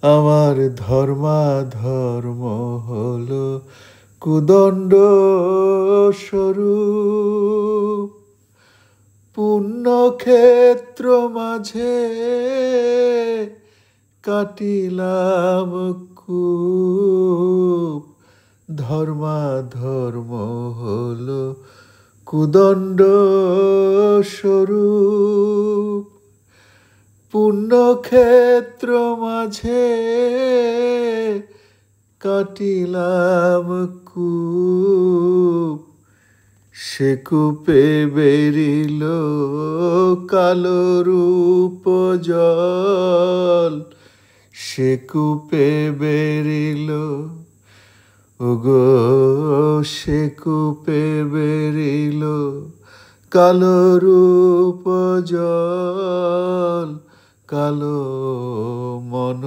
আমার ধর্মাধর্ম হলো কুদণ্ড স্বরূপ। পুণ্যক্ষেত্র মাঝে কাটিলাম কূপ। ধর্মাধর্ম হলো কুদণ্ড স্বরূপ। পুণ্যক্ষেত্র মাঝে কাটিলাম কূপ। সে কূপে বেরিল কালো রূপ জল। সে কূপে বেরিল ওগো, সে কূপে বেরিল কালো রূপ জল। কালো মন